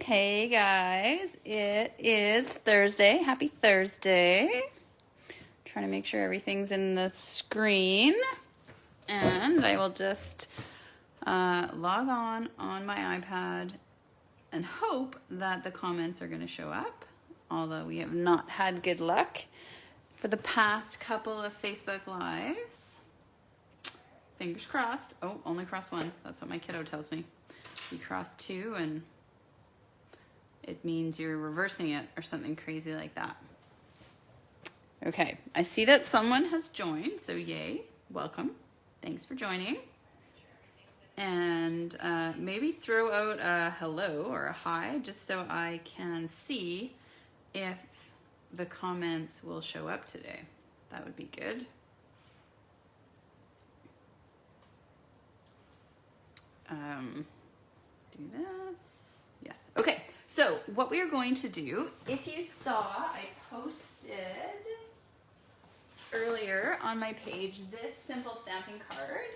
Hey guys, it is Thursday. Happy Thursday. Trying to make sure everything's in the screen. And I will just log on my iPad and hope that the comments are going to show up. Although we have not had good luck for the past couple of Facebook Lives. Fingers crossed. Oh, only crossed one. That's what my kiddo tells me. You crossed two and it means you're reversing it or something crazy like that. Okay, I see that someone has joined, so yay, welcome. Thanks for joining. And maybe throw out a hello or a hi just so I can see if the comments will show up today. That would be good. Do this. Yes. Okay. So what we are going to do, if you saw, I posted earlier on my page this simple stamping card,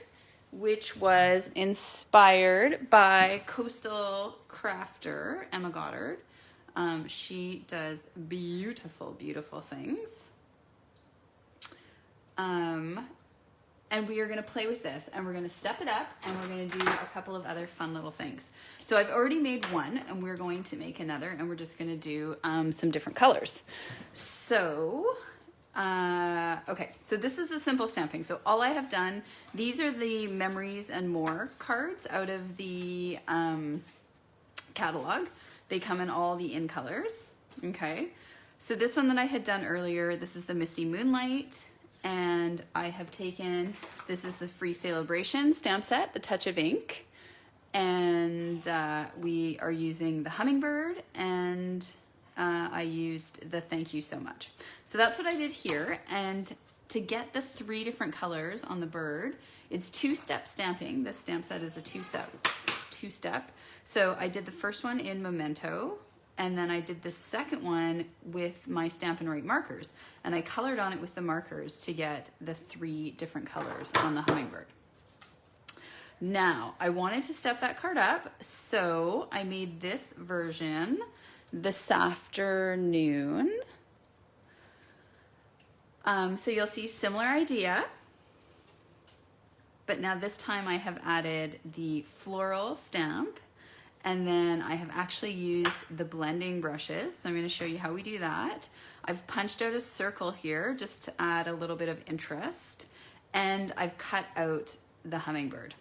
which was inspired by coastal crafter Emma Goddard. She does beautiful, beautiful things. And we are going to play with this and we're going to step it up and we're going to do a couple of other fun little things. So I've already made one and we're going to make another and we're just going to do some different colors. So, okay, so this is a simple stamping. So all I have done, these are the Memories and More cards out of the catalog. They come in all the in colors, okay? So this one that I had done earlier, this is the Misty Moonlight. And I have taken, this is the Free Celebration stamp set, the Touch of Ink. And we are using the Hummingbird and I used the Thank You So Much. So that's what I did here. And to get the 3 different colors on the bird, it's 2-step stamping. This stamp set is a two-step. So I did the first one in Memento. And then I did the second one with my Stampin' Right markers. And I colored on it with the markers to get the 3 different colors on the Hummingbird. Now, I wanted to step that card up, so I made this version this afternoon. So you'll see similar idea. But now this time I have added the floral stamp. And then I have actually used the blending brushes. So I'm going to show you how we do that. I've punched out a circle here just to add a little bit of interest. And I've cut out the hummingbird.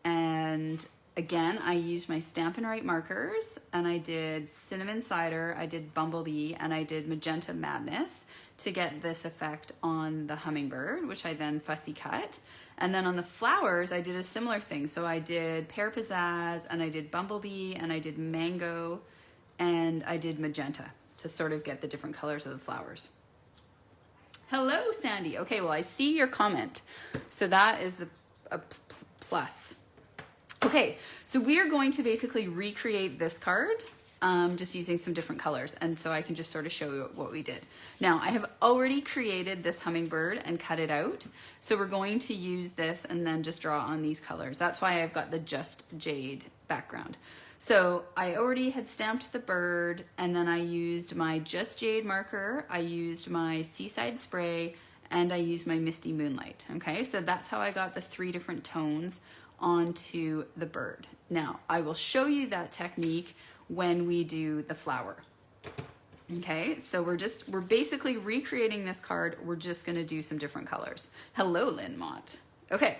And again, I used my Stampin' Right markers and I did Cinnamon Cider, I did Bumblebee, and I did Magenta Madness to get this effect on the hummingbird, which I then fussy cut. And then on the flowers, I did a similar thing. So I did Pear Pizzazz, and I did Bumblebee, and I did Mango, and I did Magenta to sort of get the different colors of the flowers. Hello, Sandy. Okay, well, I see your comment. So that is a plus. Okay, so we are going to basically recreate this card just using some different colors. And so I can just sort of show you what we did. Now, I have already created this hummingbird and cut it out. So we're going to use this and then just draw on these colors. That's why I've got the Just Jade background. So I already had stamped the bird and then I used my Just Jade marker. I used my Seaside Spray and I used my Misty Moonlight. Okay, so that's how I got the 3 different tones onto the bird. Now, I will show you that technique when we do the flower. Okay, so we're basically recreating this card. We're just gonna do some different colors. Hello, Lynn Mott. Okay,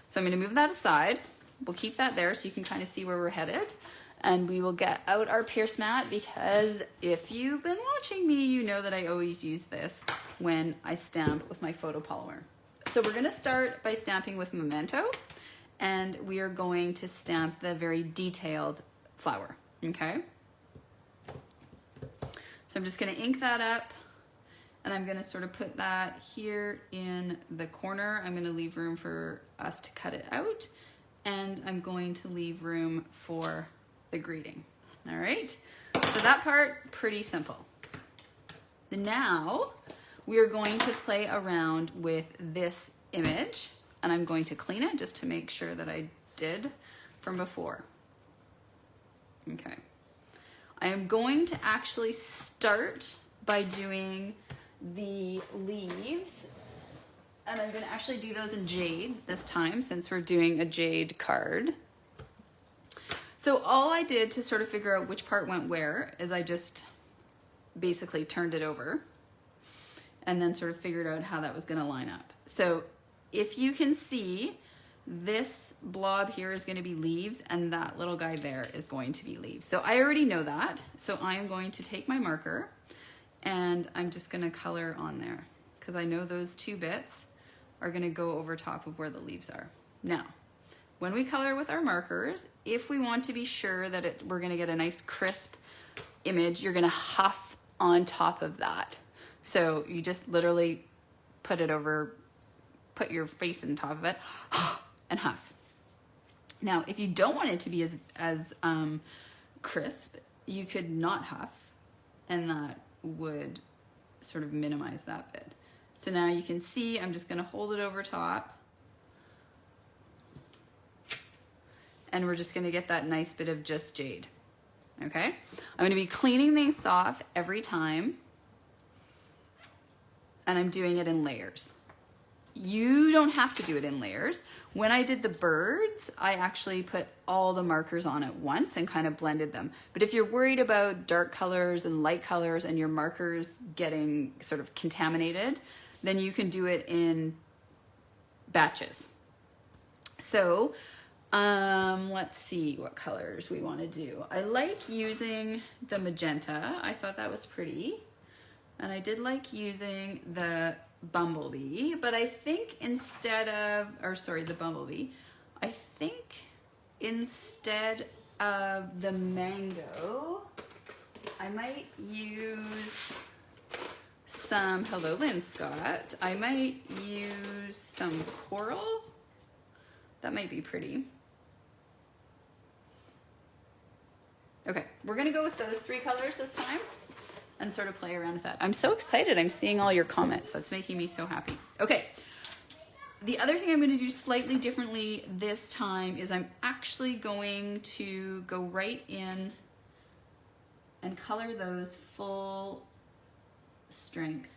so I'm gonna move that aside. We'll keep that there so you can kind of see where we're headed. And we will get out our Pierce mat because if you've been watching me, you know that I always use this when I stamp with my photopolymer. So we're gonna start by stamping with Memento and we are going to stamp the very detailed flower. Okay, so I'm just going to ink that up and I'm going to sort of put that here in the corner. I'm going to leave room for us to cut it out and I'm going to leave room for the greeting. All right, so that part, pretty simple. Now we are going to play around with this image and I'm going to clean it just to make sure that I did from before. Okay. I am going to actually start by doing the leaves, and I'm going to actually do those in jade this time since we're doing a jade card. So all I did to sort of figure out which part went where is I just basically turned it over and then sort of figured out how that was going to line up. So if you can see, this blob here is going to be leaves and that little guy there is going to be leaves. So I already know that. So I am going to take my marker and I'm just going to color on there because I know those two bits are going to go over top of where the leaves are. Now, when we color with our markers, if we want to be sure that we're going to get a nice crisp image, you're going to huff on top of that. So you just literally put it over, put your face on top of it and huff. Now, if you don't want it to be as crisp, you could not huff, and that would sort of minimize that bit. So now you can see I'm just going to hold it over top, and we're just going to get that nice bit of just jade. Okay, I'm going to be cleaning these off every time, and I'm doing it in layers. You don't have to do it in layers. When I did the birds, I actually put all the markers on at once and kind of blended them. But if you're worried about dark colors and light colors and your markers getting sort of contaminated, then you can do it in batches. So let's see what colors we want to do. I like using the magenta. I thought that was pretty. And I did like using the bumblebee, but I think instead of, the bumblebee, I think instead of the mango, I might use some, hello Lynn Scott, I might use some coral. That might be pretty. Okay, we're gonna go with those three colors this time and sort of play around with that. I'm so excited. I'm seeing all your comments. That's making me so happy. Okay. The other thing I'm going to do slightly differently this time is I'm actually going to go right in and color those full strength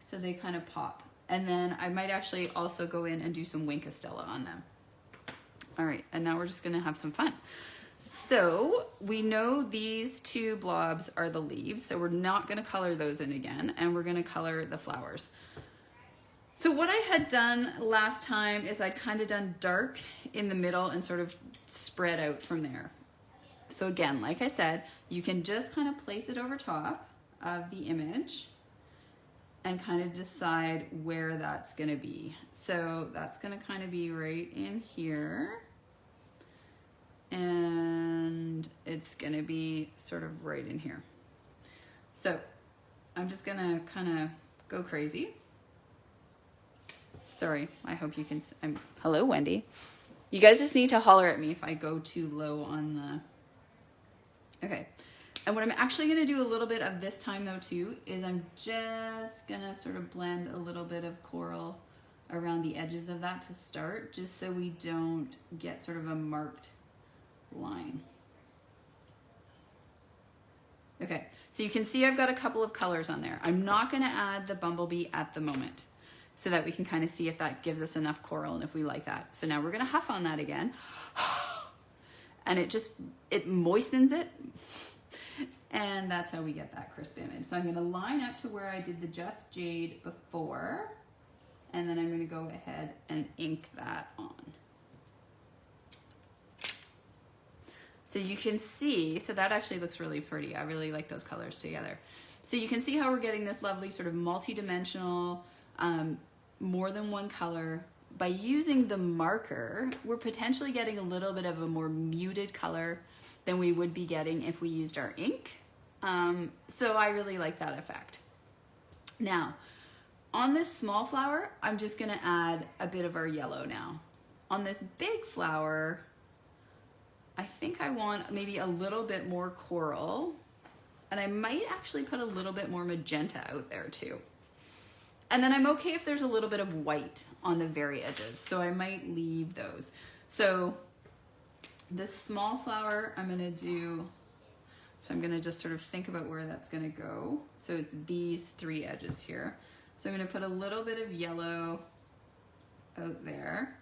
so they kind of pop. And then I might actually also go in and do some Wink Estella on them. All right, and now we're just going to have some fun. So we know these two blobs are the leaves, so we're not going to color those in again, and we're going to color the flowers. So what I had done last time is I'd kind of done dark in the middle and sort of spread out from there. So again, like I said, you can just kind of place it over top of the image and kind of decide where that's going to be. So that's going to kind of be right in here. And it's gonna be sort of right in here. So I'm just gonna kind of go crazy. Sorry, I hope you can, hello Wendy. You guys just need to holler at me if I go too low on the, okay. And what I'm actually gonna do a little bit of this time though too, is I'm just gonna sort of blend a little bit of coral around the edges of that to start, just so we don't get sort of a marked line. Okay, so you can see I've got a couple of colors on there. I'm not going to add the bumblebee at the moment so that we can kind of see if that gives us enough coral and if we like that. So now we're going to huff on that again. And it moistens it. And that's how we get that crisp image. So I'm going to line up to where I did the just jade before. And then I'm going to go ahead and ink that on. So you can see, so that actually looks really pretty. I really like those colors together. So you can see how we're getting this lovely sort of multi-dimensional, more than one color. By using the marker, we're potentially getting a little bit of a more muted color than we would be getting if we used our ink. So I really like that effect. Now, on this small flower, I'm just gonna add a bit of our yellow now. On this big flower, I think I want maybe a little bit more coral, and I might actually put a little bit more magenta out there too. And then I'm okay if there's a little bit of white on the very edges, so I might leave those. So this small flower, I'm gonna do So I'm gonna just sort of think about where that's gonna go. So it's these 3 edges here. So I'm gonna put a little bit of yellow out there.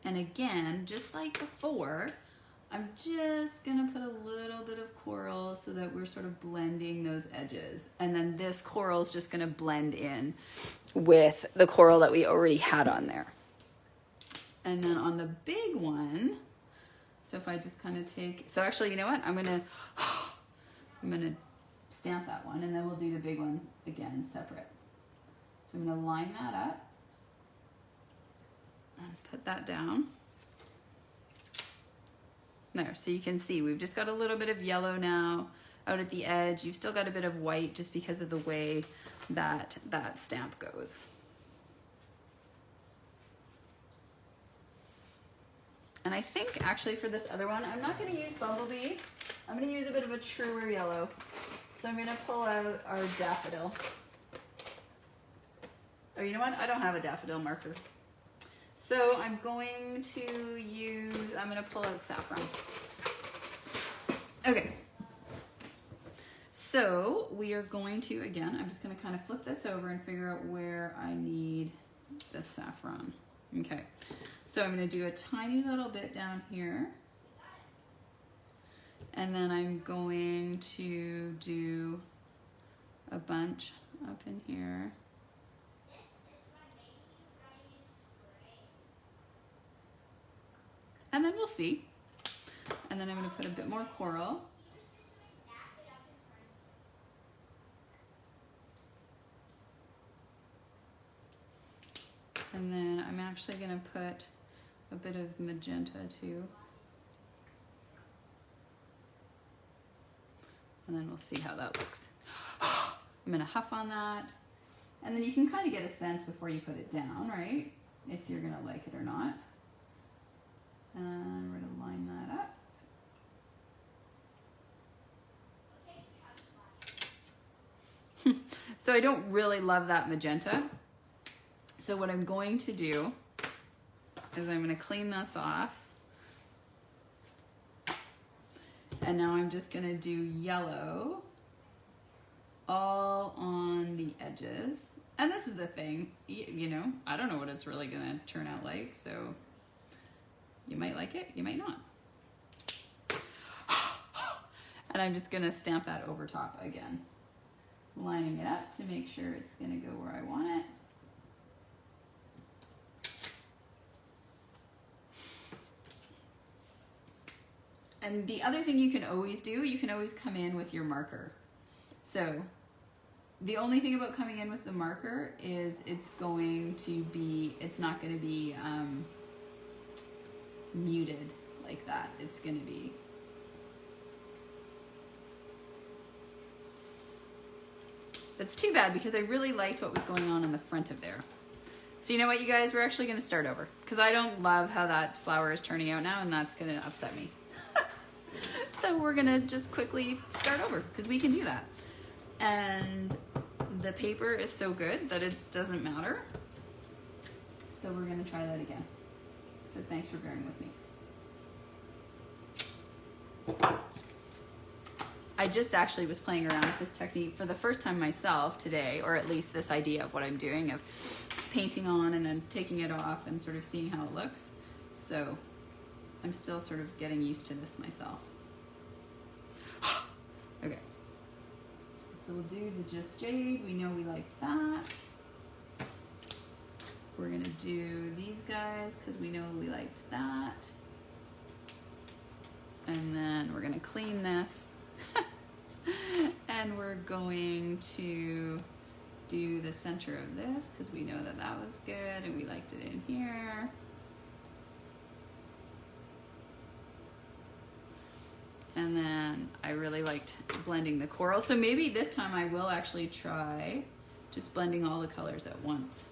And again, just like before, I'm just gonna put a little bit of coral so that we're sort of blending those edges. And then this coral is just gonna blend in with the coral that we already had on there. And then on the big one, so if I just kind of take, so actually, you know what? I'm gonna stamp that one, and then we'll do the big one again separate. So I'm gonna line that up and put that down. There, so you can see we've just got a little bit of yellow now out at the edge. You've still got a bit of white just because of the way that that stamp goes. And I think actually for this other one, I'm not gonna use Bumblebee. I'm gonna use a bit of a truer yellow. So I'm gonna pull out our daffodil. Oh, you know what? I don't have a daffodil marker. So I'm going to use, I'm gonna pull out saffron. Okay. So we are going to, again, I'm just gonna kind of flip this over and figure out where I need the saffron. Okay. So I'm gonna do a tiny little bit down here. And then I'm going to do a bunch up in here. And then we'll see. And then I'm gonna put a bit more coral. And then I'm actually gonna put a bit of magenta too. And then we'll see how that looks. I'm gonna huff on that. And then you can kind of get a sense before you put it down, right? If you're gonna like it or not. And we're gonna line that up. So I don't really love that magenta. So what I'm going to do is I'm gonna clean this off. And now I'm just gonna do yellow all on the edges. And this is the thing, you know, I don't know what it's really gonna turn out like, so you might like it, you might not. And I'm just gonna stamp that over top again, lining it up to make sure it's gonna go where I want it. And the other thing you can always do, you can always come in with your marker. So the only thing about coming in with the marker is it's not gonna be muted like that. It's gonna be that's too bad because I really liked what was going on in the front of there. So you know what, you guys, we're actually gonna start over because I don't love how that flower is turning out now, and that's gonna upset me. So we're gonna just quickly start over because we can do that. And the paper is so good that it doesn't matter. So we're gonna try that again. So thanks for bearing with me. I just actually was playing around with this technique for the first time myself today, or at least this idea of what I'm doing of painting on and then taking it off and sort of seeing how it looks. So I'm still sort of getting used to this myself. Okay. So we'll do the Just Jade. We know we liked that. We're gonna do these guys because we know we liked that. And then we're gonna clean this. And we're going to do the center of this because we know that that was good and we liked it in here. And then I really liked blending the coral. So maybe this time I will actually try just blending all the colors at once.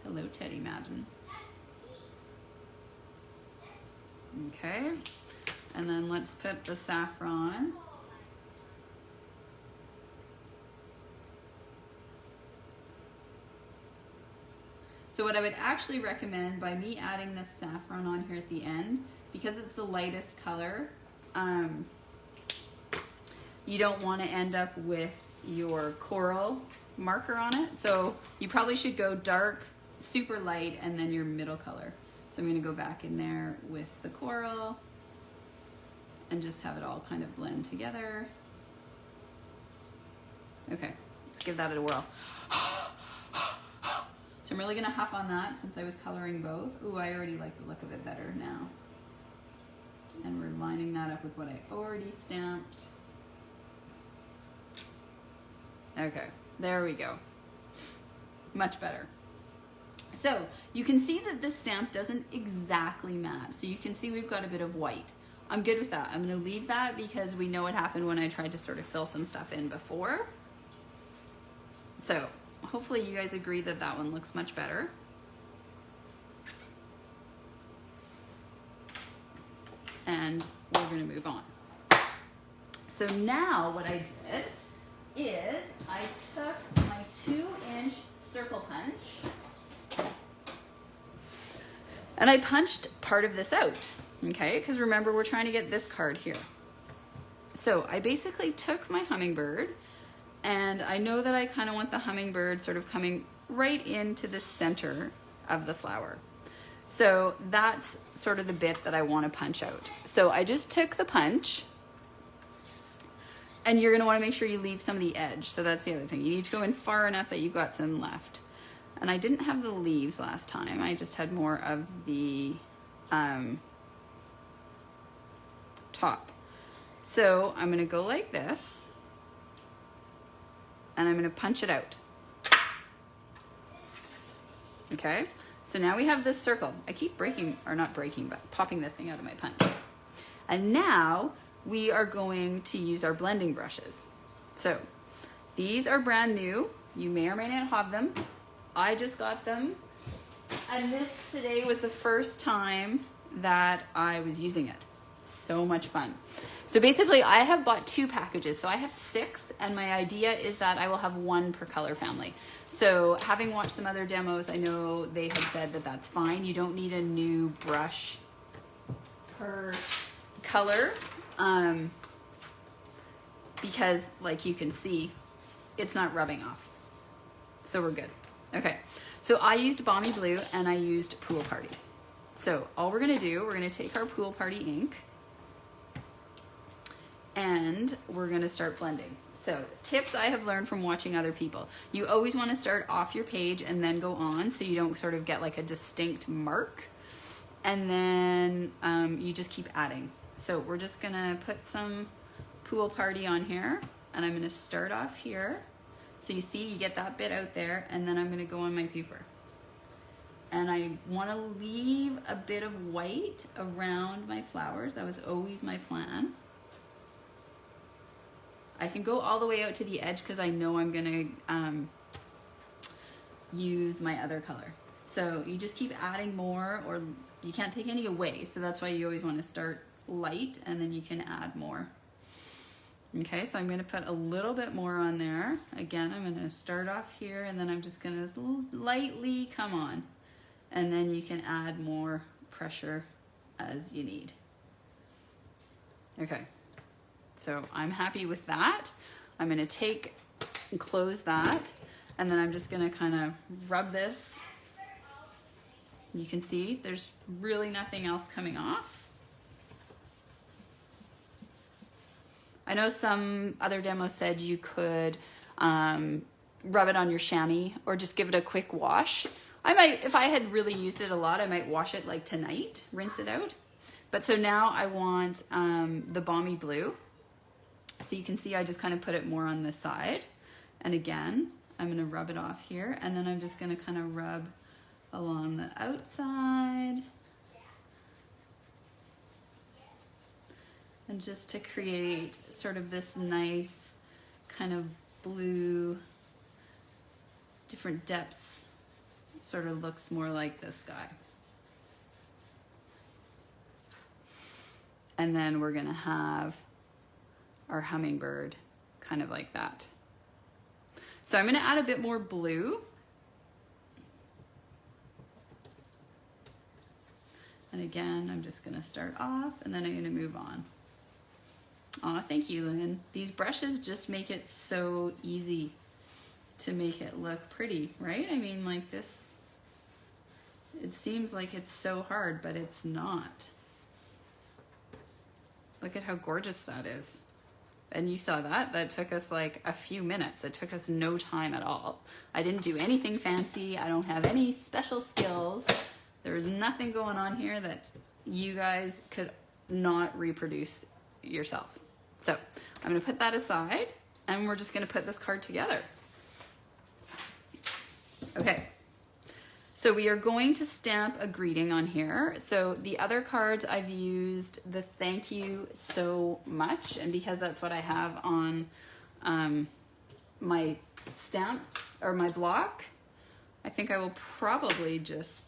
Hello, Teddy Madden. Okay, and then let's put the saffron. So what I would actually recommend, by me adding this saffron on here at the end, because it's the lightest color, you don't want to end up with your coral marker on it. So you probably should go dark, super light, and then your middle color. So I'm going to go back in there with the coral and just have it all kind of blend together. Okay, let's give that a whirl. So I'm really going to huff on that since I was coloring both. Ooh, I already like the look of it better now. And we're lining that up with what I already stamped. Okay, there we go. Much better. So you can see that this stamp doesn't exactly match. So you can see we've got a bit of white. I'm good with that. I'm gonna leave that because we know what happened when I tried to sort of fill some stuff in before. So hopefully you guys agree that that one looks much better. And we're gonna move on. So now what I did is I took my 2-inch circle punch and I punched part of this out, okay? Because remember, we're trying to get this card here. So I basically took my hummingbird, and I know that I kind of want the hummingbird sort of coming right into the center of the flower. So that's sort of the bit that I want to punch out. So I just took the punch, and you're going to want to make sure you leave some of the edge. So that's the other thing. You need to go in far enough that you've got some left. And I didn't have the leaves last time. I just had more of the top. So I'm going to go like this, and I'm going to punch it out. Okay, so now we have this circle. I keep breaking, or not breaking, but popping the thing out of my punch. And now we are going to use our blending brushes. So these are brand new. You may or may not have them. I just got them. And this today was the first time that I was using it. So much fun. So basically I have bought 2 packages. So I have 6, and my idea is that I will have 1 per color family. So having watched some other demos, I know they had said that that's fine. You don't need a new brush per color. Because like you can see, it's not rubbing off. So we're good. Okay, so I used Balmy Blue and I used Pool Party. So all we're gonna do, we're gonna take our Pool Party ink and we're gonna start blending. So tips I have learned from watching other people. You always wanna start off your page and then go on so you don't sort of get like a distinct mark. And then you just keep adding. So we're just gonna put some Pool Party on here, and I'm gonna start off here. So you see, you get that bit out there, and then I'm gonna go on my paper. And I wanna leave a bit of white around my flowers. That was always my plan. I can go all the way out to the edge because I know I'm gonna use my other color. So you just keep adding more, or you can't take any away. So that's why you always wanna start light, and then you can add more. Okay, so I'm gonna put a little bit more on there. Again, I'm gonna start off here, and then I'm just gonna lightly come on. And then you can add more pressure as you need. Okay, so I'm happy with that. I'm gonna take and close that, and then I'm just gonna kind of rub this. You can see there's really nothing else coming off. I know some other demos said you could rub it on your chamois or just give it a quick wash. I might, if I had really used it a lot, I might wash it like tonight, rinse it out. But so now I want the Balmy Blue. So you can see I just kind of put it more on this side. And again, I'm gonna rub it off here, and then I'm just gonna kind of rub along the outside. And just to create sort of this nice kind of blue, different depths, sort of looks more like this guy. And then we're gonna have our hummingbird kind of like that. So I'm gonna add a bit more blue. And again, I'm just gonna start off and then I'm gonna move on. Aw, thank you, Lynn. These brushes just make it so easy to make it look pretty, right? I mean, like this, it seems like it's so hard, but it's not. Look at how gorgeous that is. And you saw that, that took us like a few minutes. It took us no time at all. I didn't do anything fancy. I don't have any special skills. There was nothing going on here that you guys could not reproduce yourself. So I'm gonna put that aside and we're just gonna put this card together. Okay, so we are going to stamp a greeting on here. So the other cards I've used the thank you so much, and because that's what I have on my stamp or my block, I think I will probably just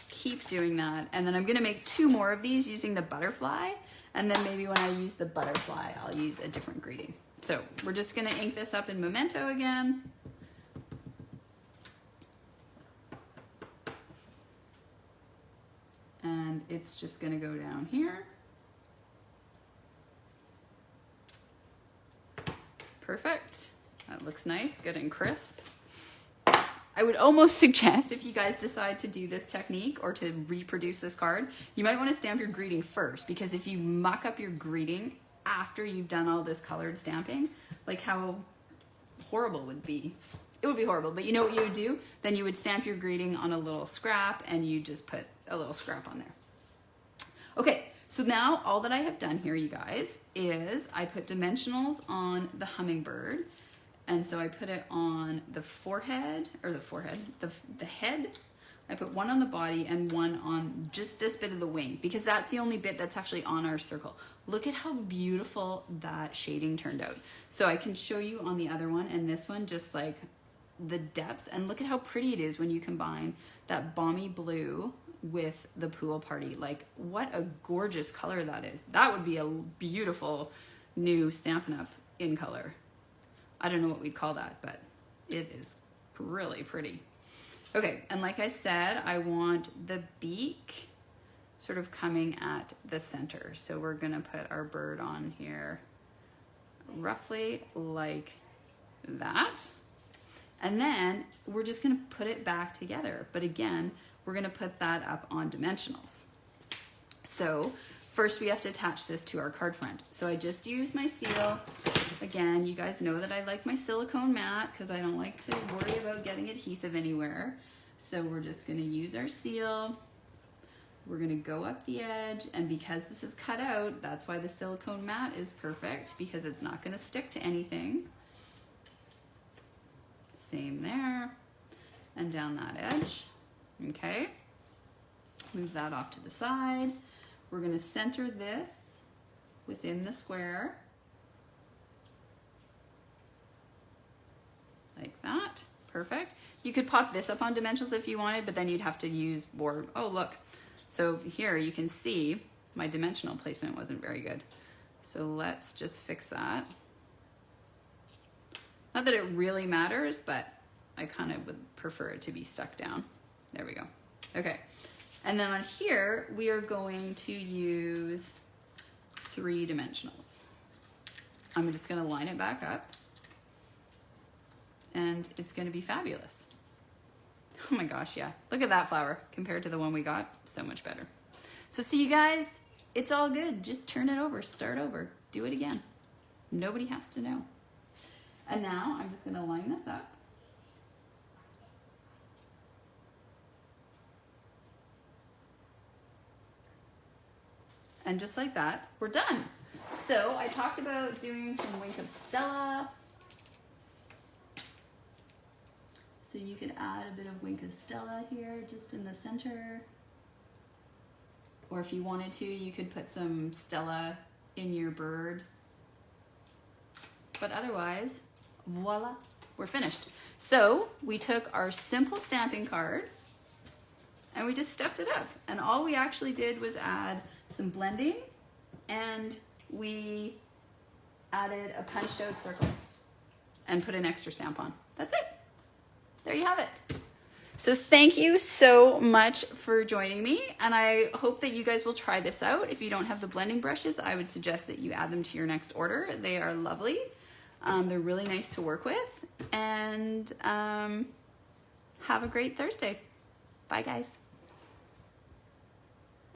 keep doing that. And then I'm gonna make 2 more of these using the butterfly, and then maybe when I use the butterfly, I'll use a different greeting. So we're just gonna ink this up in Memento again. And it's just gonna go down here. Perfect. That looks nice, good and crisp. I would almost suggest, if you guys decide to do this technique or to reproduce this card, you might want to stamp your greeting first, because if you muck up your greeting after you've done all this colored stamping, like how horrible it would be. It would be horrible, but you know what you would do? Then you would stamp your greeting on a little scrap and you just put a little scrap on there. Okay, so now all that I have done here, you guys, is I put dimensionals on the hummingbird. And so I put it on the forehead, or the head. I put 1 on the body and 1 on just this bit of the wing, because that's the only bit that's actually on our circle. Look at how beautiful that shading turned out. So I can show you on the other one and this one, just like the depth, and look at how pretty it is when you combine that balmy blue with the pool party. Like, what a gorgeous color that is. That would be a beautiful new Stampin' Up! In color. I don't know what we'd call that, but it is really pretty. Okay, and like I said, I want the beak sort of coming at the center. So we're gonna put our bird on here roughly like that. And then we're just gonna put it back together. But again, we're gonna put that up on dimensionals. So first we have to attach this to our card front. So I just used my seal. Again, you guys know that I like my silicone mat because I don't like to worry about getting adhesive anywhere. So we're just gonna use our seal. We're gonna go up the edge, and because this is cut out, that's why the silicone mat is perfect, because it's not gonna stick to anything. Same there, and down that edge, okay? Move that off to the side. We're gonna center this within the square. Like that, perfect. You could pop this up on dimensionals if you wanted, but then you'd have to use more. Oh, look. So here you can see my dimensional placement wasn't very good. So let's just fix that. Not that it really matters, but I kind of would prefer it to be stuck down. There we go. Okay. And then on here, we are going to use 3 dimensionals. I'm just gonna line it back up, and it's gonna be fabulous. Oh my gosh, yeah. Look at that flower compared to the one we got. So much better. So see you guys, it's all good. Just turn it over, start over, do it again. Nobody has to know. And now I'm just gonna line this up. And just like that, we're done. So I talked about doing some Wink of Stella. So you could add a bit of Wink of Stella here, just in the center. Or if you wanted to, you could put some Stella in your bird. But otherwise, voila, we're finished. So we took our simple stamping card and we just stepped it up. And all we actually did was add some blending, and we added a punched out circle and put an extra stamp on. That's it. There you have it. So thank you so much for joining me, and I hope that you guys will try this out. If you don't have the blending brushes, I would suggest that you add them to your next order. They are lovely. They're really nice to work with, and have a great Thursday. Bye, guys.